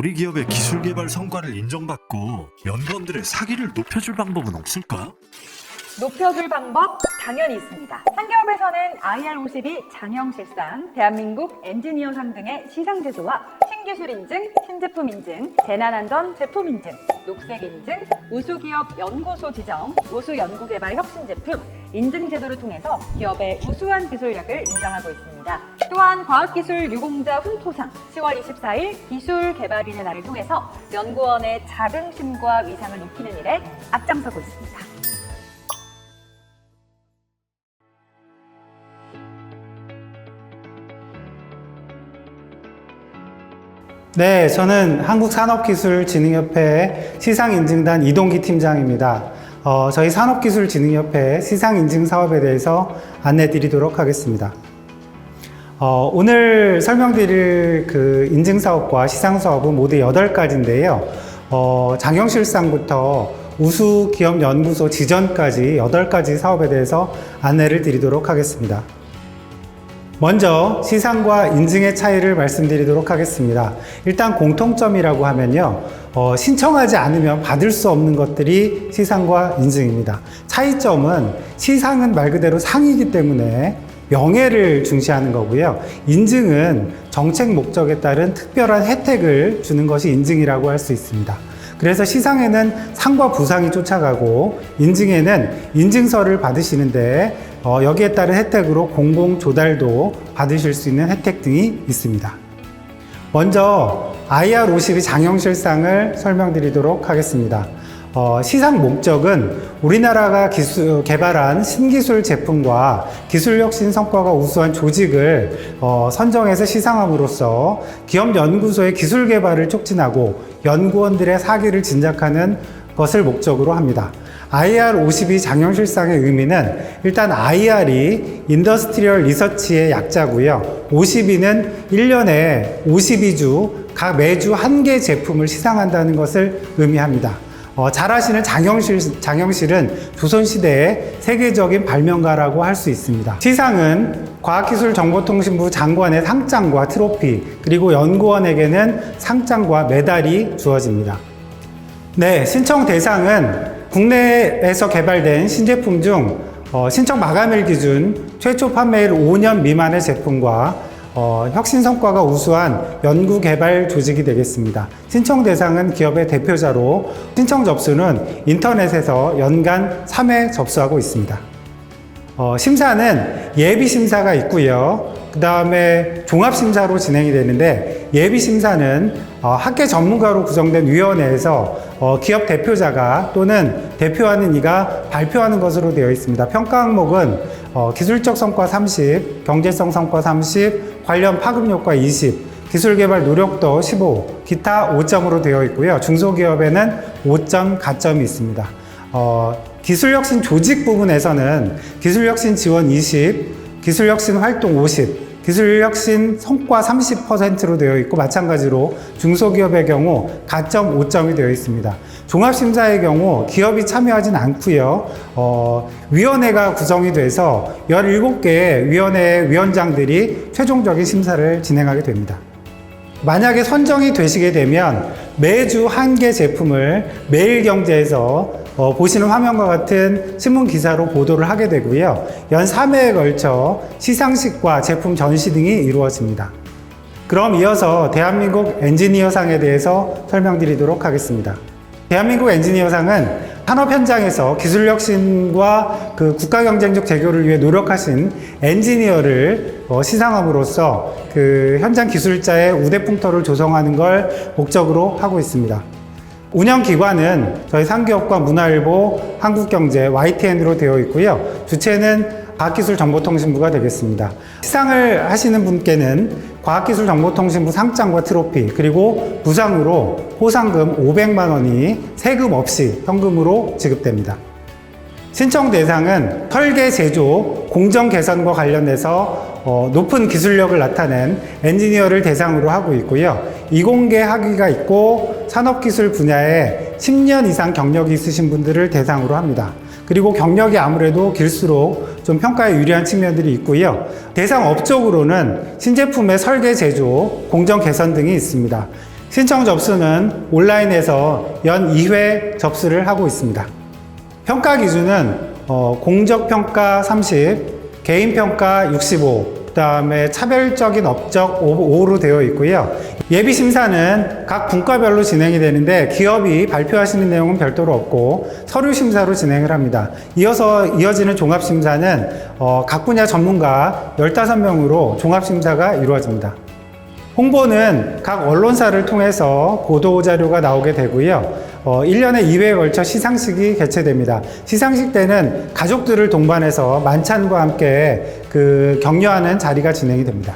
우리 기업의 기술 개발 성과를 인정받고 연구원들의 사기를 높여줄 방법은 없을까? 높여줄 방법 당연히 있습니다. 한기업에서는 IR52 장형실상, 대한민국 엔지니어상 등의 시상 제도와 신기술 인증, 신제품 인증, 재난안전 제품 인증, 녹색 인증, 우수기업 연구소 지정, 우수연구개발 혁신제품 인증 제도를 통해서 기업의 우수한 기술력을 인정하고 있습니다. 또한 과학기술 유공자 훈토상 10월 24일 기술개발인의 날을 통해서 연구원의 자긍심과 위상을 높이는 일에 앞장서고 있습니다. 네, 저는 한국산업기술진흥협회 시상인증단 이동기 팀장입니다. 저희 산업기술진흥협회 시상인증 사업에 대해서 안내 드리도록 하겠습니다. 오늘 설명드릴 그 인증 사업과 시상 사업은 모두 8가지인데요. 장형실상부터 우수기업연구소 지정까지 8가지 사업에 대해서 안내를 드리도록 하겠습니다. 먼저 시상과 인증의 차이를 말씀드리도록 하겠습니다. 일단 공통점이라고 하면요, 신청하지 않으면 받을 수 없는 것들이 시상과 인증입니다. 차이점은 시상은 말 그대로 상이기 때문에 명예를 중시하는 거고요. 인증은 정책 목적에 따른 특별한 혜택을 주는 것이 인증이라고 할 수 있습니다. 그래서 시상에는 상과 부상이 쫓아가고 인증에는 인증서를 받으시는데 여기에 따른 혜택으로 공공 조달도 받으실 수 있는 혜택 등이 있습니다. 먼저 IR52 장형실상을 설명드리도록 하겠습니다. 시상 목적은 우리나라가 개발한 신기술 제품과 기술혁신 성과가 우수한 조직을 선정해서 시상함으로써 기업 연구소의 기술 개발을 촉진하고 연구원들의 사기를 진작하는 것을 목적으로 합니다. IR52 장형실상의 의미는 일단 IR이 인더스트리얼 리서치의 약자고요. 52는 1년에 52주 각 매주 한 개 제품을 시상한다는 것을 의미합니다. 잘 아시는 장형실은 조선시대의 세계적인 발명가라고 할 수 있습니다. 시상은 과학기술정보통신부 장관의 상장과 트로피, 그리고 연구원에게는 상장과 메달이 주어집니다. 네, 신청 대상은 국내에서 개발된 신제품 중 신청 마감일 기준 최초 판매일 5년 미만의 제품과 혁신 성과가 우수한 연구개발 조직이 되겠습니다. 신청 대상은 기업의 대표자로 신청 접수는 인터넷에서 연간 3회 접수하고 있습니다. 심사는 예비심사가 있고요. 그 다음에 종합심사로 진행이 되는데, 예비심사는 학계 전문가로 구성된 위원회에서 기업 대표자가 또는 대표하는 이가 발표하는 것으로 되어 있습니다. 평가 항목은 기술적 성과 30, 경제성 성과 30, 관련 파급 효과 20, 기술개발 노력도 15, 기타 5점으로 되어 있고요. 중소기업에는 5점 가점이 있습니다. 기술혁신 조직 부분에서는 기술혁신 지원 20, 기술혁신 활동 50, 기술혁신 성과 30%로 되어 있고, 마찬가지로 중소기업의 경우 가점 5점이 되어 있습니다. 종합심사의 경우 기업이 참여하진 않고요. 위원회가 구성이 돼서 17개의 위원회 위원장들이 최종적인 심사를 진행하게 됩니다. 만약에 선정이 되시게 되면 매주 한 개 제품을 매일경제에서 보시는 화면과 같은 신문 기사로 보도를 하게 되고요. 연 3회에 걸쳐 시상식과 제품 전시 등이 이루어집니다. 그럼 이어서 대한민국 엔지니어상에 대해서 설명드리도록 하겠습니다. 대한민국 엔지니어상은 산업 현장에서 기술혁신과 그 국가경쟁적 제고를 위해 노력하신 엔지니어를 시상함으로써 그 현장 기술자의 우대풍터를 조성하는 걸 목적으로 하고 있습니다. 운영기관은 저희 상기업과 문화일보, 한국경제, YTN으로 되어 있고요. 주체는 과학기술정보통신부가 되겠습니다. 시상을 하시는 분께는 과학기술정보통신부 상장과 트로피, 그리고 부상으로 포상금 500만 원이 세금 없이 현금으로 지급됩니다. 신청 대상은 설계, 제조, 공정 개선과 관련해서 높은 기술력을 나타낸 엔지니어를 대상으로 하고 있고요. 이공계 학위가 있고 산업기술 분야에 10년 이상 경력이 있으신 분들을 대상으로 합니다. 그리고 경력이 아무래도 길수록 좀 평가에 유리한 측면들이 있고요. 대상 업적으로는 신제품의 설계, 제조, 공정 개선 등이 있습니다. 신청 접수는 온라인에서 연 2회 접수를 하고 있습니다. 평가 기준은 공적평가 30, 개인평가 65, 그 다음에 차별적인 업적 5로 되어 있고요. 예비심사는 각 분과별로 진행이 되는데 기업이 발표하시는 내용은 별도로 없고 서류심사로 진행을 합니다. 이어지는 종합심사는 각 분야 전문가 15명으로 종합심사가 이루어집니다. 홍보는 각 언론사를 통해서 보도자료가 나오게 되고요. 1년에 2회에 걸쳐 시상식이 개최됩니다. 시상식 때는 가족들을 동반해서 만찬과 함께 격려하는 자리가 진행이 됩니다.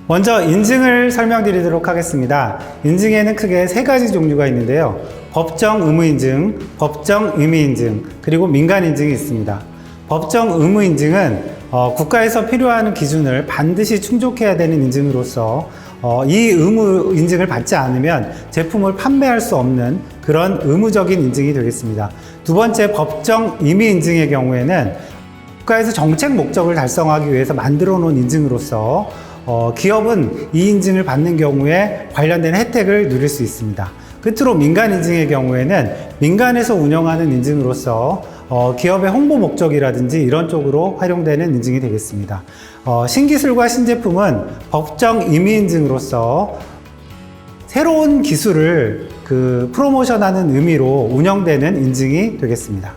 먼저 인증을 설명드리도록 하겠습니다. 인증에는 크게 3가지 종류가 있는데요. 법정 의무인증, 법정 임의인증, 그리고 민간인증이 있습니다. 법정 의무인증은 국가에서 필요한 기준을 반드시 충족해야 되는 인증으로서 이 의무 인증을 받지 않으면 제품을 판매할 수 없는 그런 의무적인 인증이 되겠습니다. 두 번째, 법정 임의 인증의 경우에는 국가에서 정책 목적을 달성하기 위해서 만들어 놓은 인증으로서 기업은 이 인증을 받는 경우에 관련된 혜택을 누릴 수 있습니다. 끝으로 민간 인증의 경우에는 민간에서 운영하는 인증으로서 기업의 홍보 목적이라든지 이런 쪽으로 활용되는 인증이 되겠습니다. 신기술과 신제품은 법정 임의 인증으로서 새로운 기술을 프로모션하는 의미로 운영되는 인증이 되겠습니다.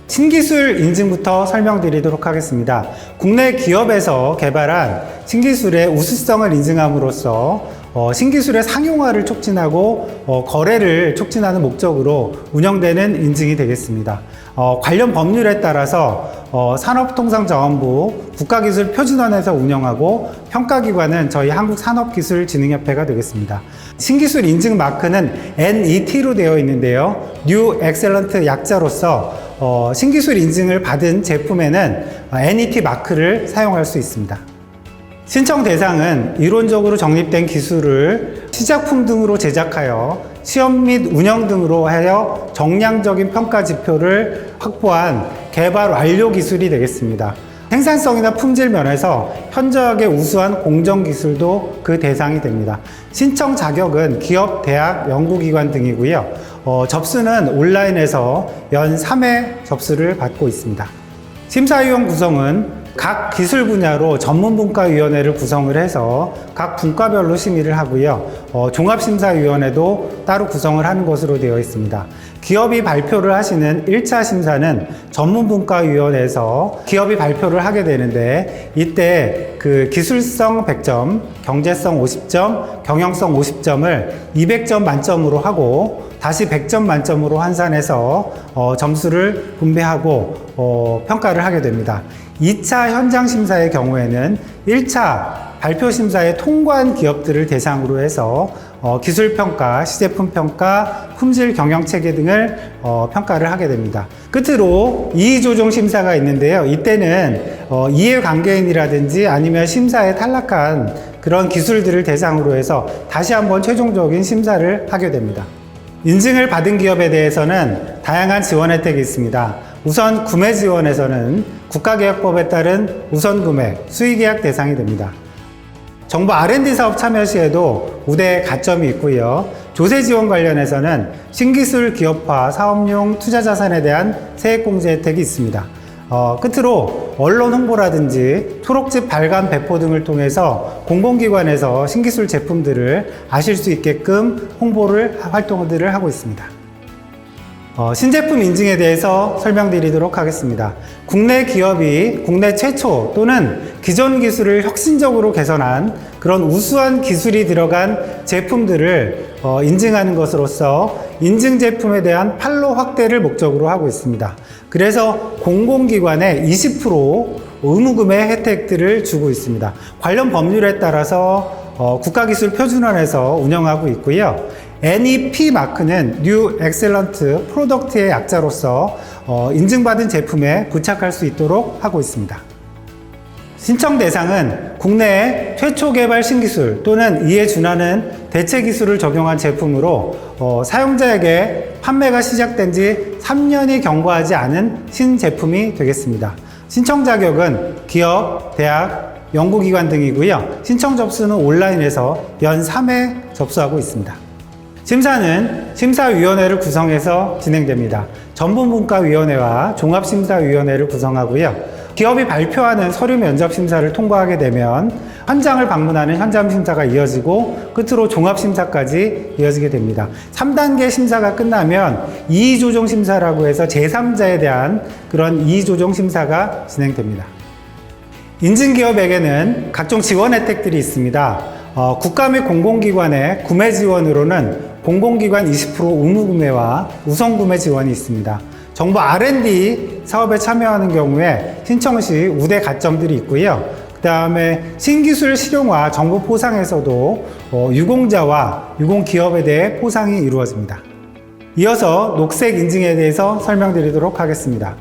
신기술 인증부터 설명드리도록 하겠습니다. 국내 기업에서 개발한 신기술의 우수성을 인증함으로써 신기술의 상용화를 촉진하고 거래를 촉진하는 목적으로 운영되는 인증이 되겠습니다. 관련 법률에 따라서 산업통상자원부 국가기술표준원에서 운영하고 평가기관은 저희 한국산업기술진흥협회가 되겠습니다. 신기술 인증 마크는 NET로 되어 있는데요. New Excellent 약자로서 신기술 인증을 받은 제품에는 NET 마크를 사용할 수 있습니다. 신청 대상은 이론적으로 정립된 기술을 시작품 등으로 제작하여 시험 및 운영 등으로 하여 정량적인 평가 지표를 확보한 개발 완료 기술이 되겠습니다. 생산성이나 품질 면에서 현저하게 우수한 공정 기술도 그 대상이 됩니다. 신청 자격은 기업, 대학, 연구기관 등이고요. 접수는 온라인에서 연 3회 접수를 받고 있습니다. 심사위원 구성은 각 기술 분야로 전문분과위원회를 구성을 해서 각 분과별로 심의를 하고요. 종합심사위원회도 따로 구성을 하는 것으로 되어 있습니다. 기업이 발표를 하시는 1차 심사는 전문분과위원회에서 기업이 발표를 하게 되는데 이때 기술성 100점, 경제성 50점, 경영성 50점을 200점 만점으로 하고 다시 100점 만점으로 환산해서 점수를 분배하고 평가를 하게 됩니다. 2차 현장 심사의 경우에는 1차 발표 심사에 통과한 기업들을 대상으로 해서 기술평가, 시제품평가, 품질 경영체계 등을 평가를 하게 됩니다. 끝으로 이의조정 심사가 있는데요. 이때는 이해관계인이라든지 아니면 심사에 탈락한 그런 기술들을 대상으로 해서 다시 한번 최종적인 심사를 하게 됩니다. 인증을 받은 기업에 대해서는 다양한 지원 혜택이 있습니다. 우선 구매 지원에서는 국가계약법에 따른 우선 구매, 수의계약 대상이 됩니다. 정부 R&D 사업 참여 시에도 우대 가점이 있고요. 조세 지원 관련해서는 신기술 기업화 사업용 투자 자산에 대한 세액공제 혜택이 있습니다. 끝으로 언론 홍보라든지 초록집 발간 배포 등을 통해서 공공기관에서 신기술 제품들을 아실 수 있게끔 활동들을 하고 있습니다. 신제품 인증에 대해서 설명드리도록 하겠습니다. 국내 기업이 국내 최초 또는 기존 기술을 혁신적으로 개선한 그런 우수한 기술이 들어간 제품들을 인증하는 것으로서 인증 제품에 대한 판로 확대를 목적으로 하고 있습니다. 그래서 공공기관에 20% 의무구매 혜택들을 주고 있습니다. 관련 법률에 따라서 국가기술표준원에서 운영하고 있고요. NEP 마크는 New Excellent Product의 약자로서 인증받은 제품에 부착할 수 있도록 하고 있습니다. 신청 대상은 국내에 최초 개발 신기술 또는 이에 준하는 대체 기술을 적용한 제품으로 사용자에게 판매가 시작된 지 3년이 경과하지 않은 신제품이 되겠습니다. 신청 자격은 기업, 대학, 연구기관 등이고요. 신청 접수는 온라인에서 연 3회 접수하고 있습니다. 심사는 심사위원회를 구성해서 진행됩니다. 전문분과위원회와 종합심사위원회를 구성하고요. 기업이 발표하는 서류 면접 심사를 통과하게 되면 현장을 방문하는 현장 심사가 이어지고 끝으로 종합심사까지 이어지게 됩니다. 3단계 심사가 끝나면 이의조정 심사라고 해서 제3자에 대한 그런 이의조정 심사가 진행됩니다. 인증기업에게는 각종 지원 혜택들이 있습니다. 국가 및 공공기관의 구매 지원으로는 공공기관 20% 의무구매와 우선구매 지원이 있습니다. 정부 R&D 사업에 참여하는 경우에 신청 시 우대 가점들이 있고요. 그 다음에 신기술 실용화 정부 포상에서도 유공자와 유공기업에 대해 포상이 이루어집니다. 이어서 녹색 인증에 대해서 설명드리도록 하겠습니다.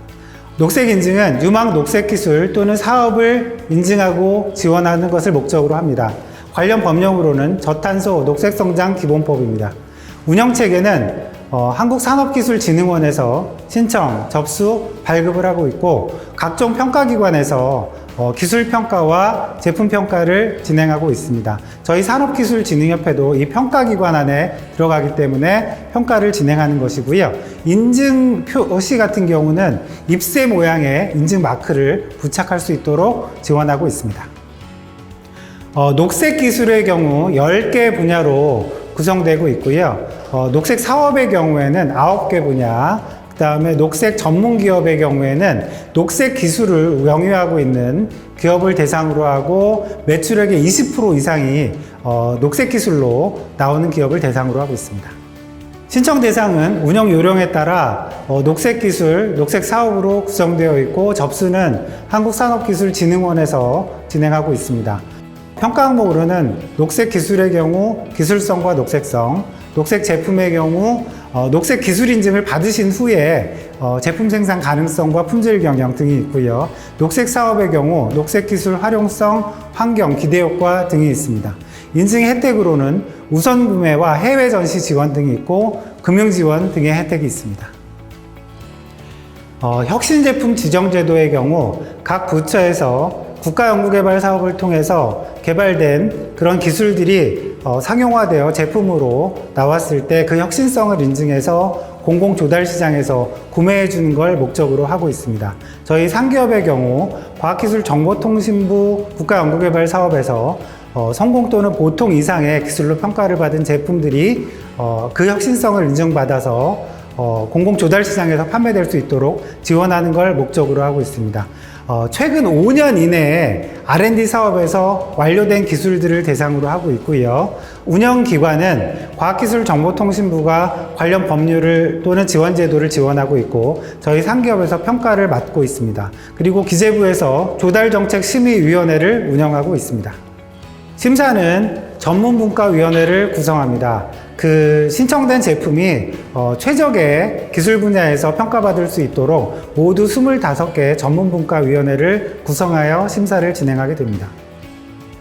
녹색 인증은 유망 녹색 기술 또는 사업을 인증하고 지원하는 것을 목적으로 합니다. 관련 법령으로는 저탄소 녹색성장 기본법입니다. 운영체계는 한국산업기술진흥원에서 신청, 접수, 발급을 하고 있고 각종 평가기관에서 기술평가와 제품평가를 진행하고 있습니다. 저희 산업기술진흥협회도 이 평가기관 안에 들어가기 때문에 평가를 진행하는 것이고요. 인증 표시 같은 경우는 ip새 모양의 인증 마크를 부착할 수 있도록 지원하고 있습니다. 녹색 기술의 경우 10개 분야로 구성되고 있고요. 녹색 사업의 경우에는 9개 분야, 그 다음에 녹색 전문 기업의 경우에는 녹색 기술을 영위하고 있는 기업을 대상으로 하고 매출액의 20% 이상이 녹색 기술로 나오는 기업을 대상으로 하고 있습니다. 신청 대상은 운영 요령에 따라 녹색 기술, 녹색 사업으로 구성되어 있고 접수는 한국산업기술진흥원에서 진행하고 있습니다. 평가 항목으로는 녹색 기술의 경우 기술성과 녹색성, 녹색 제품의 경우 녹색 기술 인증을 받으신 후에 제품 생산 가능성과 품질 경영 등이 있고요. 녹색 사업의 경우 녹색 기술 활용성, 환경, 기대 효과 등이 있습니다. 인증 혜택으로는 우선 구매와 해외 전시 지원 등이 있고 금융 지원 등의 혜택이 있습니다. 혁신 제품 지정 제도의 경우 각 부처에서 국가연구개발 사업을 통해서 개발된 그런 기술들이 상용화되어 제품으로 나왔을 때 그 혁신성을 인증해서 공공조달시장에서 구매해 주는 걸 목적으로 하고 있습니다. 저희 상기업의 경우 과학기술정보통신부 국가연구개발 사업에서 성공 또는 보통 이상의 기술로 평가를 받은 제품들이 그 혁신성을 인증받아서 공공조달시장에서 판매될 수 있도록 지원하는 걸 목적으로 하고 있습니다. 최근 5년 이내에 R&D 사업에서 완료된 기술들을 대상으로 하고 있고요. 운영기관은 과학기술정보통신부가 관련 법률을 또는 지원제도를 지원하고 있고 저희 상기업에서 평가를 맡고 있습니다. 그리고 기재부에서 조달정책심의위원회를 운영하고 있습니다. 심사는 전문분과위원회를 구성합니다. 그 신청된 제품이 최적의 기술 분야에서 평가받을 수 있도록 모두 25개 전문분과위원회를 구성하여 심사를 진행하게 됩니다.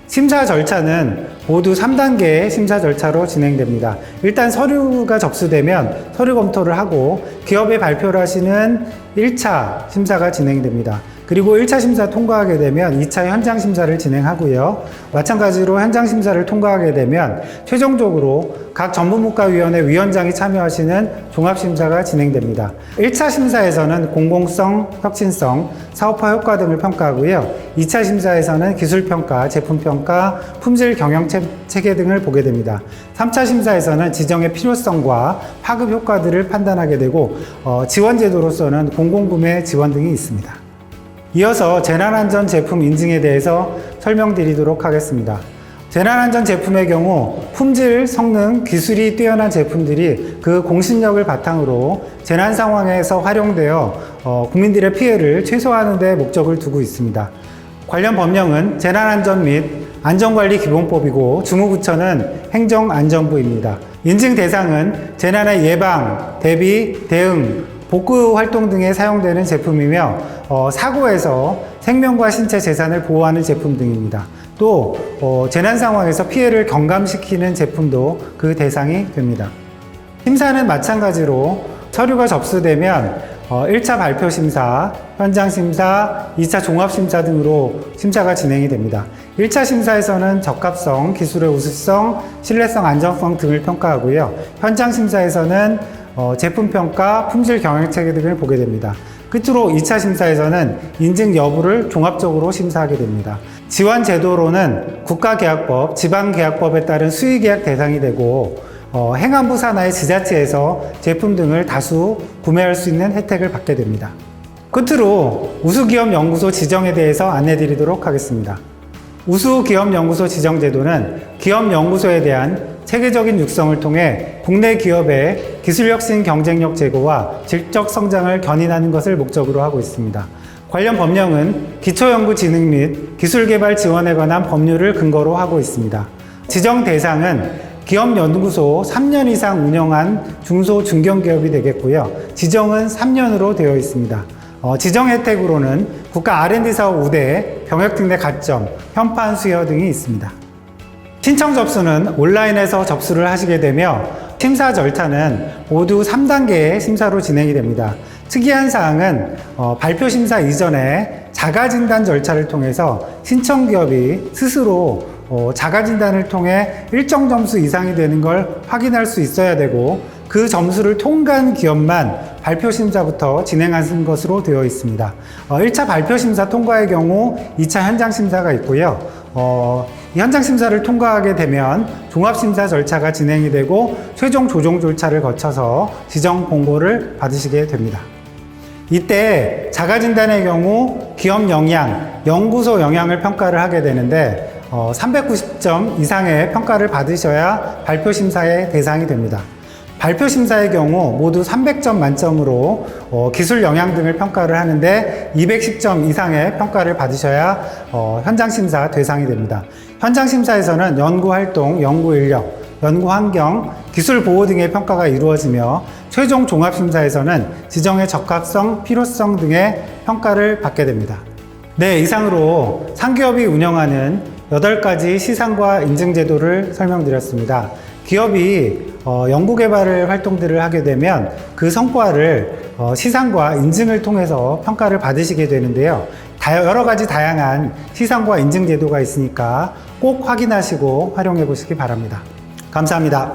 심사 절차는 모두 3단계의 심사 절차로 진행됩니다. 일단 서류가 접수되면 서류 검토를 하고 기업에 발표를 하시는 1차 심사가 진행됩니다. 그리고 1차 심사 통과하게 되면 2차 현장 심사를 진행하고요. 마찬가지로 현장 심사를 통과하게 되면 최종적으로 각 전문분과위원회 위원장이 참여하시는 종합심사가 진행됩니다. 1차 심사에서는 공공성, 혁신성, 사업화 효과 등을 평가하고요. 2차 심사에서는 기술평가, 제품평가, 품질 경영 체계 등을 보게 됩니다. 3차 심사에서는 지정의 필요성과 파급 효과들을 판단하게 되고 지원제도로서는 공공구매 지원 등이 있습니다. 이어서 재난안전 제품 인증에 대해서 설명드리도록 하겠습니다. 재난안전 제품의 경우 품질, 성능, 기술이 뛰어난 제품들이 그 공신력을 바탕으로 재난 상황에서 활용되어 국민들의 피해를 최소화하는 데 목적을 두고 있습니다. 관련 법령은 재난안전 및 안전관리기본법이고 주무부처는 행정안전부입니다. 인증 대상은 재난의 예방, 대비, 대응, 복구 활동 등에 사용되는 제품이며 사고에서 생명과 신체 재산을 보호하는 제품 등입니다. 또 재난 상황에서 피해를 경감시키는 제품도 그 대상이 됩니다. 심사는 마찬가지로 서류가 접수되면 1차 발표 심사, 현장 심사, 2차 종합 심사 등으로 심사가 진행이 됩니다. 1차 심사에서는 적합성, 기술의 우수성, 신뢰성, 안정성 등을 평가하고요. 현장 심사에서는 제품 평가, 품질 경영 체계 등을 보게 됩니다. 끝으로 2차 심사에서는 인증 여부를 종합적으로 심사하게 됩니다. 지원 제도로는 국가계약법, 지방계약법에 따른 수의계약 대상이 되고 행안부 산하의 지자체에서 제품 등을 다수 구매할 수 있는 혜택을 받게 됩니다. 끝으로 우수기업연구소 지정에 대해서 안내드리도록 하겠습니다. 우수기업연구소 지정제도는 기업연구소에 대한 체계적인 육성을 통해 국내 기업의 기술혁신 경쟁력 제고와 질적 성장을 견인하는 것을 목적으로 하고 있습니다. 관련 법령은 기초연구진흥 및 기술개발 지원에 관한 법률을 근거로 하고 있습니다. 지정 대상은 기업연구소 3년 이상 운영한 중소 중견기업이 되겠고요. 지정은 3년으로 되어 있습니다. 지정 혜택으로는 국가 R&D 사업 우대, 병역 등내 가점, 현판 수여 등이 있습니다. 신청 접수는 온라인에서 접수를 하시게 되며 심사 절차는 모두 3단계의 심사로 진행이 됩니다. 특이한 사항은 발표 심사 이전에 자가진단 절차를 통해서 신청 기업이 스스로 자가진단을 통해 일정 점수 이상이 되는 걸 확인할 수 있어야 되고 그 점수를 통과한 기업만 발표 심사부터 진행하는 것으로 되어 있습니다. 1차 발표 심사 통과의 경우 2차 현장 심사가 있고요. 이 현장 심사를 통과하게 되면 종합 심사 절차가 진행이 되고 최종 조정 절차를 거쳐서 지정 공고를 받으시게 됩니다. 이때 자가진단의 경우 기업 영향, 연구소 영향을 평가를 하게 되는데 390점 이상의 평가를 받으셔야 발표 심사의 대상이 됩니다. 발표 심사의 경우 모두 300점 만점으로 기술 영향 등을 평가를 하는데 210점 이상의 평가를 받으셔야 현장 심사 대상이 됩니다. 현장 심사에서는 연구활동, 연구인력, 연구환경, 기술보호 등의 평가가 이루어지며 최종 종합심사에서는 지정의 적합성, 필요성 등의 평가를 받게 됩니다. 네, 이상으로 상기업이 운영하는 8가지 시상과 인증제도를 설명드렸습니다. 기업이 연구개발 활동들을 하게 되면 그 성과를 시상과 인증을 통해서 평가를 받으시게 되는데요. 여러 가지 다양한 시상과 인증 제도가 있으니까 꼭 확인하시고 활용해 보시기 바랍니다. 감사합니다.